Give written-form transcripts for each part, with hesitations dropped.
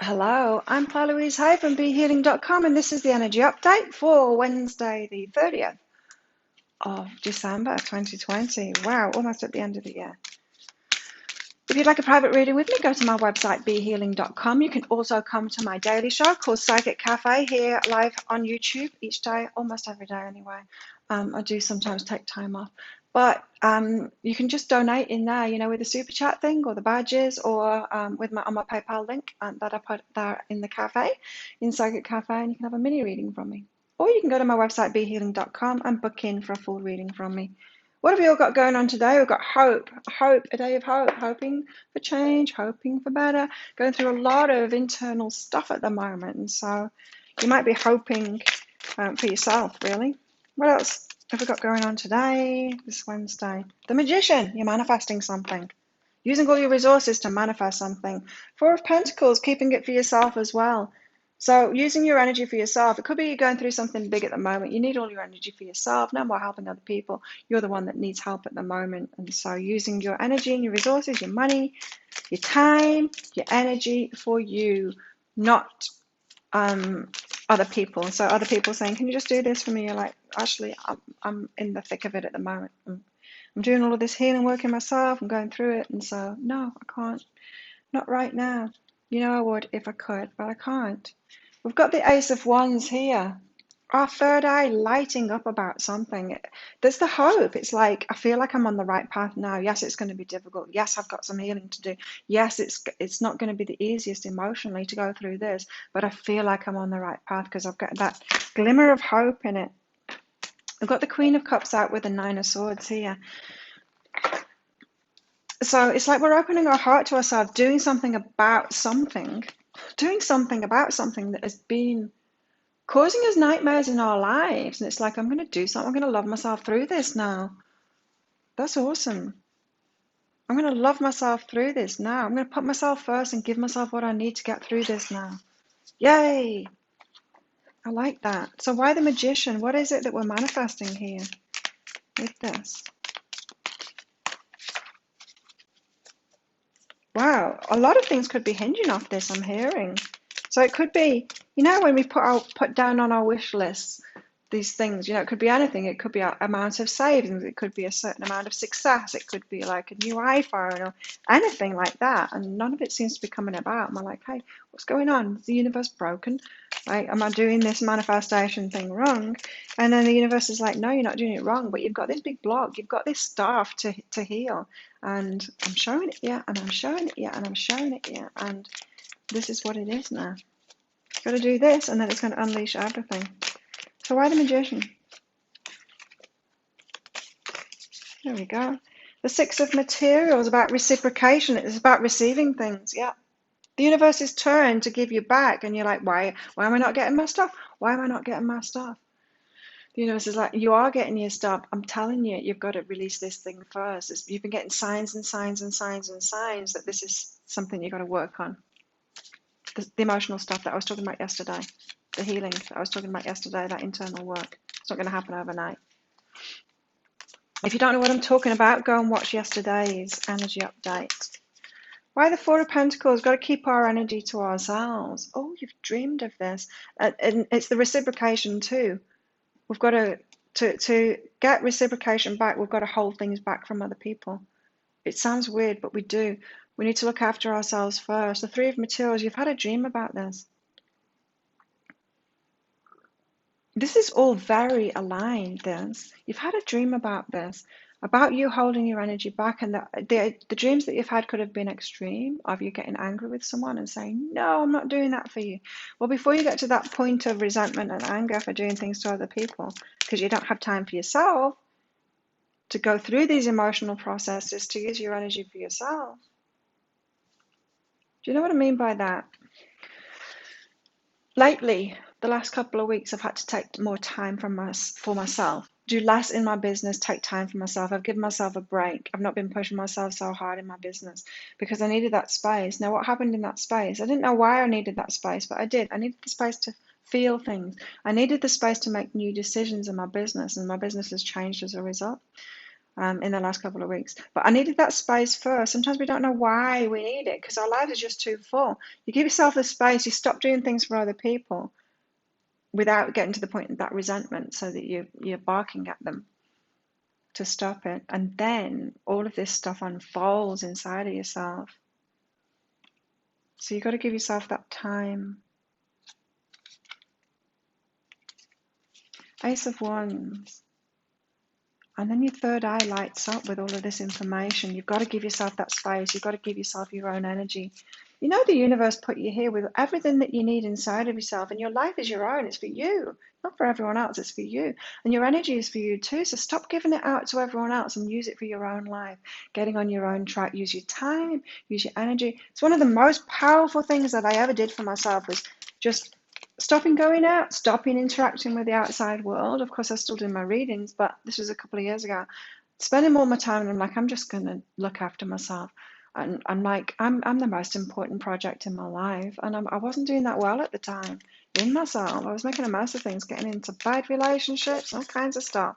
Hello, I'm Paula Louise Hay from BeHealing.com, and this is the energy update for Wednesday, the 30th of December 2020. Wow, almost at the end of the year. If you'd like a private reading with me, go to my website, BeHealing.com. You can also come to my daily show called Psychic Cafe here live on YouTube each day, almost every day anyway. I do sometimes take time off. But you can just donate in there, with the super chat thing or the badges or with on my PayPal link that I put there in the cafe, in Psychic Cafe, and you can have a mini reading from me. Or you can go to my website, BeHealing.com, and book in for a full reading from me. What have we all got going on today? We've got hope, a day of hope, hoping for change, hoping for better, going through a lot of internal stuff at the moment. And so you might be hoping for yourself, really. What else have we got going on today, this Wednesday? The Magician, you're manifesting something. Using all your resources to manifest something. Four of Pentacles, keeping it for yourself as well. So using your energy for yourself, it could be you're going through something big at the moment. You need all your energy for yourself, no more helping other people. You're the one that needs help at the moment. And so using your energy and your resources, your money, your time, your energy for you, not other people. So other people saying, can you just do this for me? You're like, actually, I'm in the thick of it at the moment. I'm doing all of this healing work in myself. I'm going through it. And so, no, I can't. Not right now. I would if I could, but I can't. We've got the Ace of Wands here. Our third eye lighting up about something. There's the hope. It's like, I feel like I'm on the right path now. Yes, it's going to be difficult. Yes, I've got some healing to do. Yes, it's not going to be the easiest emotionally to go through this, but I feel like I'm on the right path because I've got that glimmer of hope in it. I've got the Queen of Cups out with the Nine of Swords here. So it's like we're opening our heart to ourselves, doing something about something that has been causing us nightmares in our lives. And it's like, I'm going to do something. I'm going to love myself through this now. That's awesome. I'm going to love myself through this now. I'm going to put myself first and give myself what I need to get through this now. Yay! I like that. So why the Magician? What is it that we're manifesting here with this? Wow, a lot of things could be hinging off this, I'm hearing. So it could be, when we put down on our wish lists these things, it could be anything. It could be an amount of savings. It could be a certain amount of success. It could be like a new iPhone or anything like that. And none of it seems to be coming about. And I'm like, hey, what's going on? Is the universe broken? Like, am I doing this manifestation thing wrong? And then the universe is like, no, you're not doing it wrong, but you've got this big block. You've got this stuff to heal. And I'm showing it, yeah, and I'm showing it, yeah, and I'm showing it, yeah. And this is what it is now. Got to do this, and then it's going to unleash everything. So why the Magician? There we go. The Six of Materials, about reciprocation. It's about receiving things. Yeah. The universe is turned to give you back, and you're like, why am I not getting my stuff? Why am I not getting my stuff? The universe is like, you are getting your stuff. I'm telling you, you've got to release this thing first. You've been getting signs and signs and signs and signs that this is something you've got to work on. The emotional stuff that I was talking about yesterday, the healing that I was talking about yesterday, that internal work. It's not going to happen overnight. If you don't know what I'm talking about, go and watch yesterday's energy update. Why the Four of Pentacles? Got to keep our energy to ourselves. Oh, you've dreamed of this. And it's the reciprocation too. We've got to get reciprocation back, we've got to hold things back from other people. It sounds weird, but we do. We need to look after ourselves first. The Three of Materials, you've had a dream about this. This is all very aligned, this. You've had a dream about this, about you holding your energy back, and the dreams that you've had could have been extreme, of you getting angry with someone and saying, no, I'm not doing that for you. Well, before you get to that point of resentment and anger for doing things to other people, because you don't have time for yourself to go through these emotional processes, to use your energy for yourself. Do you know what I mean by that? Lately, the last couple of weeks, I've had to take more time for myself, do less in my business, take time for myself. I've given myself a break. I've not been pushing myself so hard in my business because I needed that space. Now, what happened in that space? I didn't know why I needed that space, but I did. I needed the space to feel things. I needed the space to make new decisions in my business, and my business has changed as a result. in the last couple of weeks. But I needed that space first. Sometimes we don't know why we need it because our lives are just too full. You give yourself the space, you stop doing things for other people without getting to the point of that resentment so that you're barking at them to stop it. And then all of this stuff unfolds inside of yourself. So you've got to give yourself that time. Ace of Wands. And then your third eye lights up with all of this information. You've got to give yourself that space. You've got to give yourself your own energy. You know the universe put you here with everything that you need inside of yourself. And your life is your own. It's for you. Not for everyone else. It's for you. And your energy is for you too. So stop giving it out to everyone else and use it for your own life. Getting on your own track. Use your time. Use your energy. It's one of the most powerful things that I ever did for myself was just stopping going out, stopping interacting with the outside world. Of course, I still do my readings, but this was a couple of years ago. Spending all my time, and I'm like, I'm just going to look after myself. And I'm like, I'm the most important project in my life. And I wasn't doing that well at the time in myself. I was making a mess of things, getting into bad relationships, all kinds of stuff.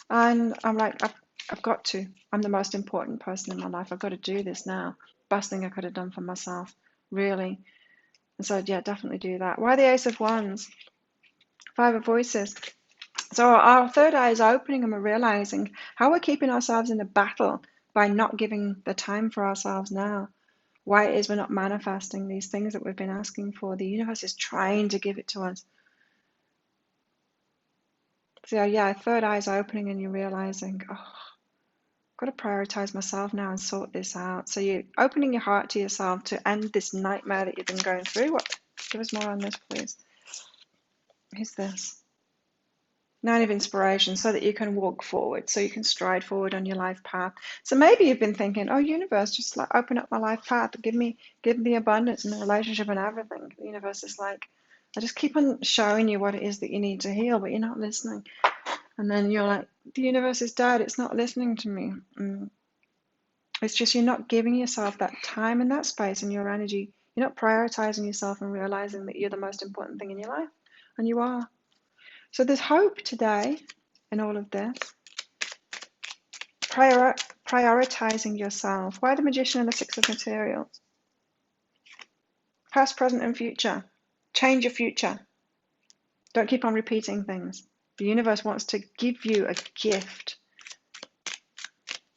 And I'm like, I've got to. I'm the most important person in my life. I've got to do this now. Best thing I could have done for myself, really. And so, yeah, definitely do that. Why the Ace of Wands? Five of Voices. So our third eye is opening and we're realizing how we're keeping ourselves in a battle by not giving the time for ourselves now. Why it is we're not manifesting these things that we've been asking for. The universe is trying to give it to us. So yeah, third eye is opening and you're realizing, oh, I've got to prioritize myself now and sort this out. So you're opening your heart to yourself to end this nightmare that you've been going through. What? Give us more on this, please. Who's this? Nine of Inspiration, so that you can walk forward, so you can stride forward on your life path. So maybe you've been thinking, oh, universe, just like open up my life path, give me the abundance and the relationship and everything. The universe is like, I just keep on showing you what it is that you need to heal, but you're not listening. And then you're like, the universe is dead, it's not listening to me. It's just you're not giving yourself that time and that space and your energy. You're not prioritizing yourself and realizing that you're the most important thing in your life, and you are. So there's hope today in all of this. Prioritizing yourself. Why the Magician and the Six of Materials? Past, present, and future. Change your future. Don't keep on repeating things. The universe wants to give you a gift,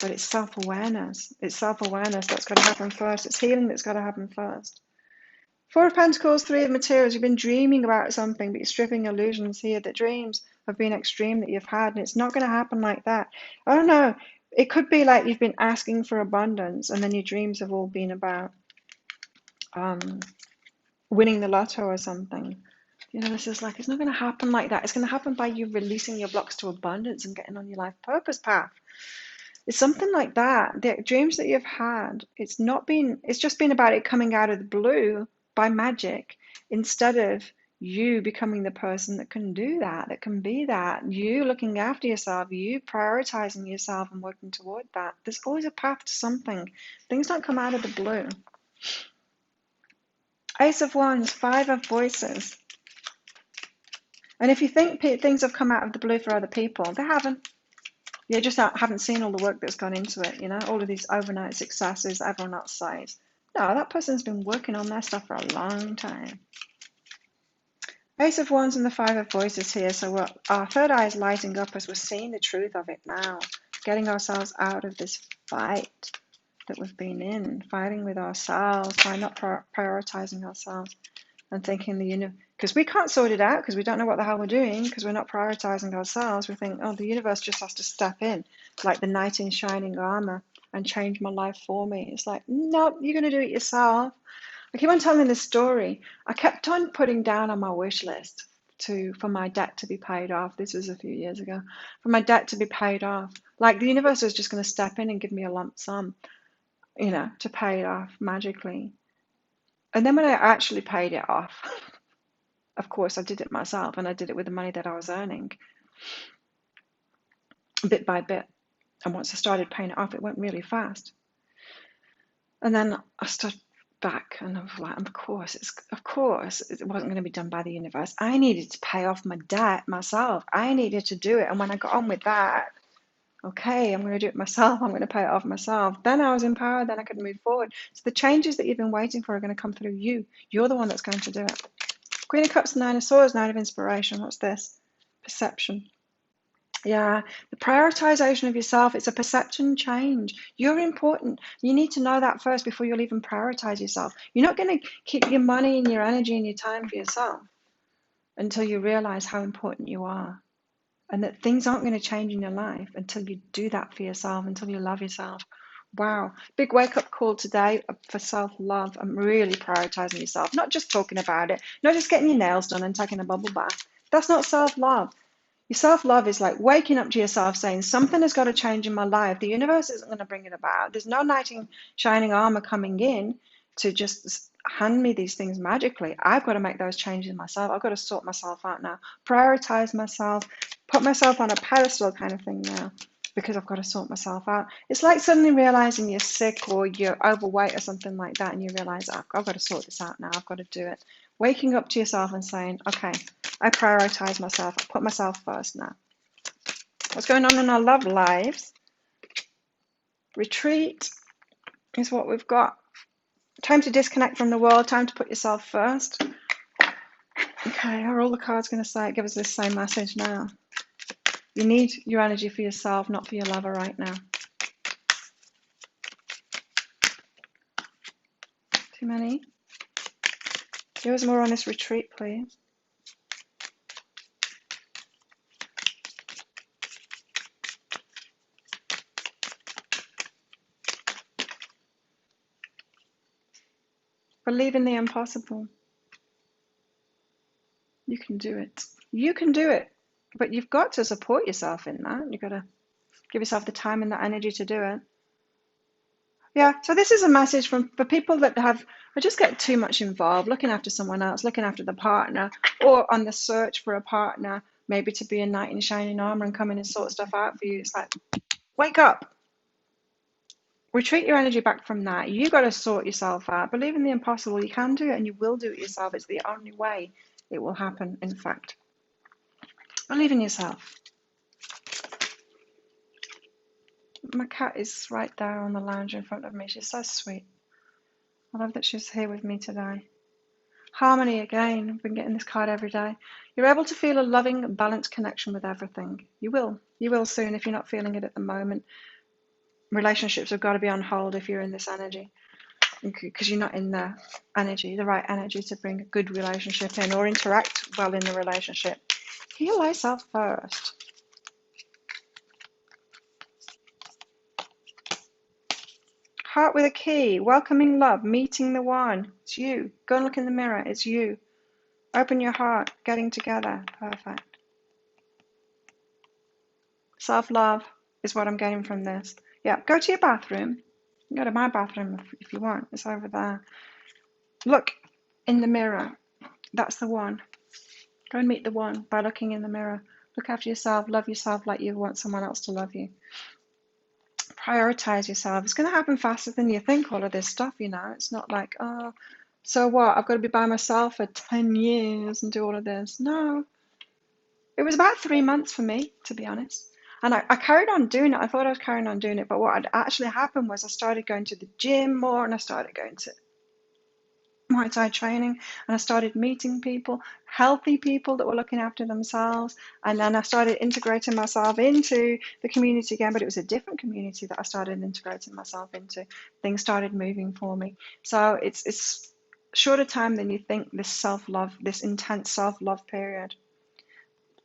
but it's self-awareness. It's self-awareness that's got to happen first. It's healing that's got to happen first. Four of Pentacles, Three of Materials. You've been dreaming about something, but you're stripping illusions here. The dreams have been extreme that you've had, and it's not going to happen like that. I don't know. It could be like you've been asking for abundance, and then your dreams have all been about winning the lotto or something. You know, this is like, it's not going to happen like that. It's going to happen by you releasing your blocks to abundance and getting on your life purpose path. It's something like that. The dreams that you've had, it's just been about it coming out of the blue by magic, instead of you becoming the person that can do that, that can be that, you looking after yourself, you prioritizing yourself and working toward that. There's always a path to something. Things don't come out of the blue. Ace of Wands, Five of Voices. And if you think things have come out of the blue for other people, they haven't. You just haven't seen all the work that's gone into it, you know, all of these overnight successes everyone else says. No, that person's been working on their stuff for a long time. Ace of Wands and the Five of Voices here. So our third eye is lighting up as we're seeing the truth of it now. Getting ourselves out of this fight that we've been in. Fighting with ourselves, by not prioritizing ourselves. And thinking because we can't sort it out because we don't know what the hell we're doing because we're not prioritizing ourselves. We think, oh, the universe just has to step in like the knight in shining armor and change my life for me. It's like, no, you're going to do it yourself. I keep on telling this story. I kept on putting down on my wish list for my debt to be paid off. This was a few years ago. For my debt to be paid off. Like the universe was just going to step in and give me a lump sum, you know, to pay it off magically. And then when I actually paid it off, of course, I did it myself, and I did it with the money that I was earning, bit by bit. And once I started paying it off, it went really fast. And then I stood back, and I was like, of course, it wasn't going to be done by the universe. I needed to pay off my debt myself. I needed to do it. And when I got on with that, Okay, I'm going to do it myself. I'm going to pay it off myself. Then I was empowered. Then I could move forward. So the changes that you've been waiting for are going to come through you. You're the one that's going to do it. Queen of Cups, Nine of Swords, Nine of Inspiration. What's this? Perception. Yeah, the prioritization of yourself, it's a perception change. You're important. You need to know that first before you'll even prioritize yourself. You're not going to keep your money and your energy and your time for yourself until you realize how important you are, and that things aren't going to change in your life until you do that for yourself, until you love yourself. Wow, big wake up call today for self-love. I'm really prioritizing yourself, not just talking about it, not just getting your nails done and taking a bubble bath. That's not self-love. Your self-love is like waking up to yourself saying, something has got to change in my life. The universe isn't going to bring it about. There's no knight in shining armor coming in to just hand me these things magically. I've got to make those changes myself. I've got to sort myself out now, prioritize myself, put myself on a pedestal kind of thing now, because I've got to sort myself out. It's like suddenly realizing you're sick or you're overweight or something like that, and you realize, oh, I've got to sort this out now. I've got to do it. Waking up to yourself and saying, okay, I prioritize myself. I put myself first now. What's going on in our love lives? Retreat is what we've got. Time to disconnect from the world. Time to put yourself first. Okay, are all the cards going to say give us this same message now? You need your energy for yourself, not for your lover right now. Too many? Give us more on this retreat, please. Believe in the impossible. You can do it. You can do it. But you've got to support yourself in that. You've got to give yourself the time and the energy to do it. Yeah, so this is a message for people that have or just get too much involved, looking after someone else, looking after the partner, or on the search for a partner, maybe to be a knight in shining armor and come in and sort stuff out for you. It's like, wake up. Retreat your energy back from that. You got to sort yourself out. Believe in the impossible. You can do it and you will do it yourself. It's the only way it will happen, in fact. Believe in yourself. My cat is right there on the lounge in front of me. She's so sweet. I love that she's here with me today. Harmony again. I've been getting this card every day. You're able to feel a loving, balanced connection with everything. You will. You will soon if you're not feeling it at the moment. Relationships have got to be on hold if you're in this energy, because you're not in the energy, the right energy to bring a good relationship in or interact well in the relationship. Heal thyself first. Heart with a key, welcoming love, meeting the one. It's you. Go and look in the mirror. It's you. Open your heart, getting together. Perfect. Self-love is what I'm getting from this. Yeah, go to your bathroom. You can go to my bathroom if you want. It's over there. Look in the mirror. That's the one. Go and meet the one by looking in the mirror. Look after yourself. Love yourself like you want someone else to love you. Prioritize yourself. It's going to happen faster than you think, all of this stuff, you know. It's not like, oh, so what? I've got to be by myself for 10 years and do all of this. No. It was about 3 months for me, to be honest. And I carried on doing it. I thought I was carrying on doing it. But what had actually happened was I started going to the gym more, and I started going to Muay Thai training, and I started meeting people, healthy people that were looking after themselves. And then I started integrating myself into the community again, but it was a different community that I started integrating myself into. Things started moving for me. So it's shorter time than you think, this self-love, this intense self-love period.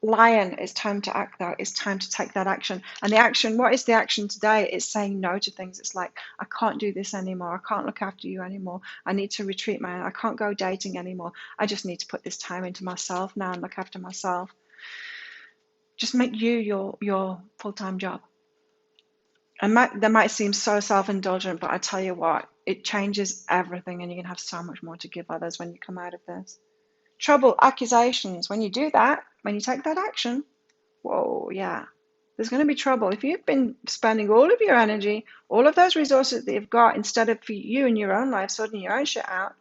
Lion, it's time to act though. It's time to take that action. And the action, what is the action today? It's saying no to things. It's like, I can't do this anymore. I can't look after you anymore. I need to retreat I can't go dating anymore. I just need to put this time into myself now and look after myself. Just make you your full-time job. And that might seem so self-indulgent, but I tell you what, it changes everything, and you can have so much more to give others when you come out of this. Trouble, accusations, when you do that, when you take that action, whoa, yeah, there's going to be trouble. If you've been spending all of your energy, all of those resources that you've got, instead of for you in your own life, sorting your own shit out,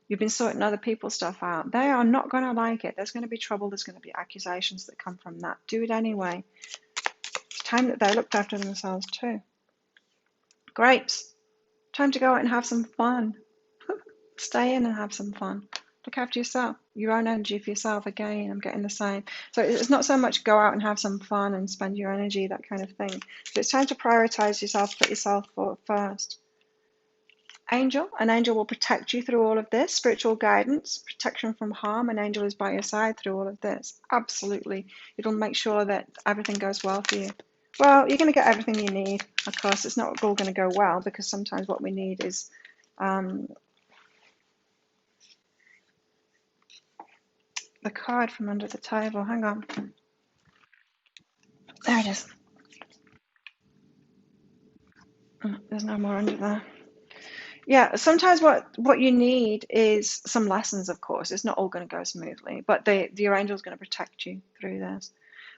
you've been sorting other people's stuff out. They are not going to like it. There's going to be trouble. There's going to be accusations that come from that. Do it anyway. It's time that they looked after themselves too. Grapes, time to go out and have some fun. Stay in and have some fun. Look after yourself, your own energy for yourself. Again, I'm getting the same. So it's not so much go out and have some fun and spend your energy, that kind of thing. But it's time to prioritize yourself, put yourself first. Angel, an angel will protect you through all of this. Spiritual guidance, protection from harm. An angel is by your side through all of this. Absolutely. It'll make sure that everything goes well for you. Well, you're going to get everything you need. Of course, it's not all going to go well, because sometimes what we need is the card from under the table. Hang on. There it is. There's no more under there. Yeah, sometimes what you need is some lessons, of course. It's not all going to go smoothly, but your angel's going to protect you through this.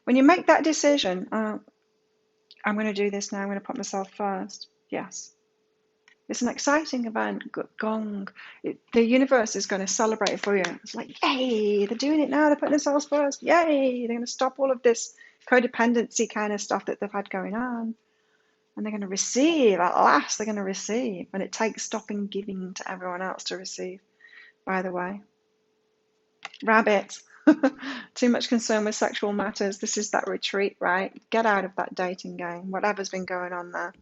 When you make that decision, I'm going to do this now, I'm going to put myself first. Yes. It's an exciting event. Gong. The universe is going to celebrate for you. It's like, yay, they're doing it now. They're putting themselves first. Yay, they're going to stop all of this codependency kind of stuff that they've had going on. And they're going to receive. At last, they're going to receive. And it takes stopping giving to everyone else to receive, by the way. Rabbits. Too much concern with sexual matters. This is that retreat, right? Get out of that dating game. Whatever's been going on there.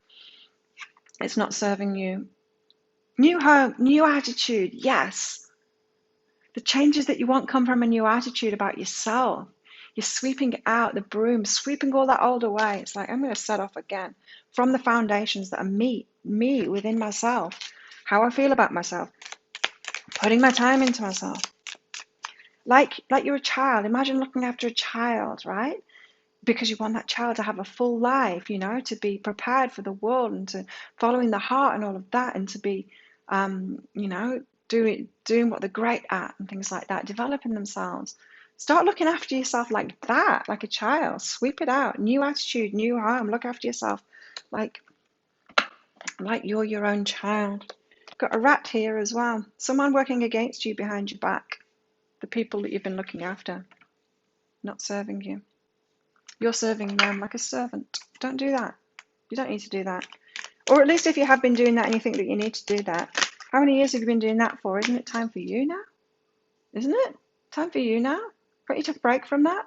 It's not serving you. New home, new attitude. Yes. The changes that you want come from a new attitude about yourself. You're sweeping out the broom, sweeping all that old away. It's like, I'm going to set off again from the foundations that are me within myself, how I feel about myself, putting my time into myself. Like you're a child. Imagine looking after a child, right? Because you want that child to have a full life, to be prepared for the world and to following the heart and all of that, and to be, doing what they're great at and things like that, developing themselves. Start looking after yourself like that, like a child. Sweep it out. New attitude, new home. Look after yourself like you're your own child. Got a rat here as well. Someone working against you behind your back. The people that you've been looking after, not serving you. You're serving them like a servant. Don't do that. You don't need to do that. Or at least if you have been doing that and you think that you need to do that, how many years have you been doing that for? Isn't it time for you now? Isn't it? Time for you now? Can't you take a break from that?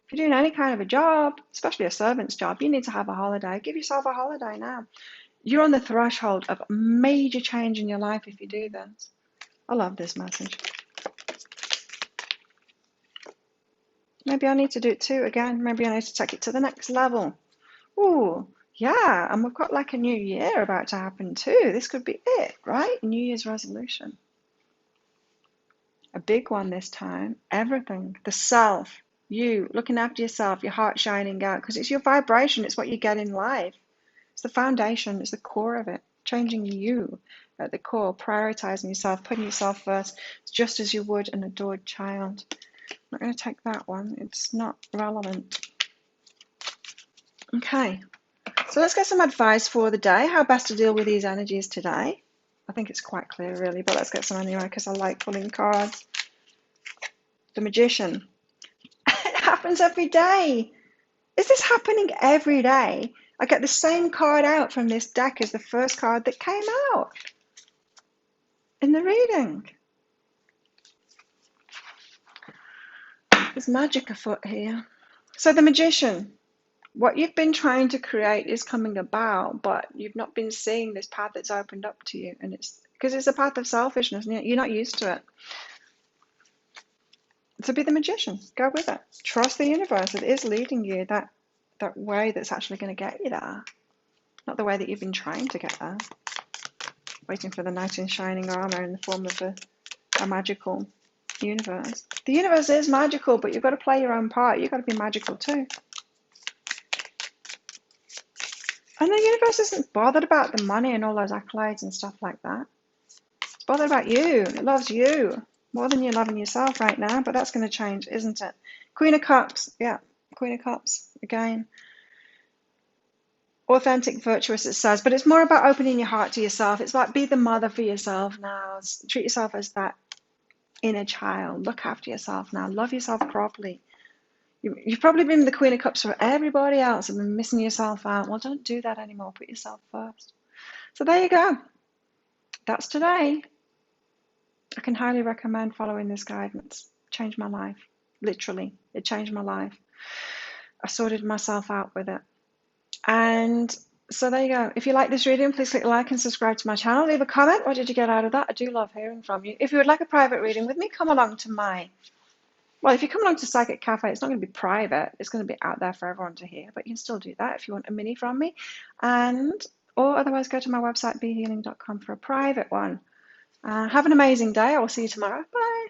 If you're doing any kind of a job, especially a servant's job, you need to have a holiday. Give yourself a holiday now. You're on the threshold of major change in your life if you do this. I love this message. Maybe I need to do it too again. Maybe I need to take it to the next level. Ooh, yeah, and we've got like a new year about to happen too. This could be it, right? New Year's resolution. A big one this time. Everything. The self. You. Looking after yourself. Your heart shining out. Because it's your vibration. It's what you get in life. It's the foundation. It's the core of it. Changing you at the core. Prioritizing yourself. Putting yourself first. Just as you would an adored child. I'm not going to take that one. It's not relevant. Okay. So let's get some advice for the day. How best to deal with these energies today. I think it's quite clear really, but let's get some anyway because I like pulling cards. The Magician. It happens every day. Is this happening every day? I get the same card out from this deck as the first card that came out in the reading. There's magic afoot here. So the Magician. What you've been trying to create is coming about, but you've not been seeing this path that's opened up to you. And it's because it's a path of selfishness. You're not used to it. So be the magician. Go with it. Trust the universe. It is leading you that way that's actually going to get you there. Not the way that you've been trying to get there. Waiting for the knight in shining armor in the form of a magical universe. The universe is magical, but you've got to play your own part. You've got to be magical too. And the universe isn't bothered about the money and all those accolades and stuff like that. It's bothered about you. It loves you more than you're loving yourself right now, but that's going to change, isn't it? Queen of Cups. Yeah, Queen of Cups again. Authentic, virtuous, it says, but it's more about opening your heart to yourself. It's like be the mother for yourself now. Treat yourself as that inner child. Look after yourself now. Love yourself properly. You've probably been the Queen of Cups for everybody else and been missing yourself out. Well, don't do that anymore. Put yourself first. So there you go. That's today. I can highly recommend following this guidance. Changed my life. Literally, it changed my life. I sorted myself out with it. And so there you go. If you like this reading, please click like and subscribe to my channel. Leave a comment. What did you get out of that? I do love hearing from you. If you would like a private reading with me, come along to if you come along to Psychic Cafe, it's not going to be private. It's going to be out there for everyone to hear. But you can still do that if you want a mini from me. Or otherwise, go to my website, behealing.com, for a private one. Have an amazing day. I will see you tomorrow. Bye.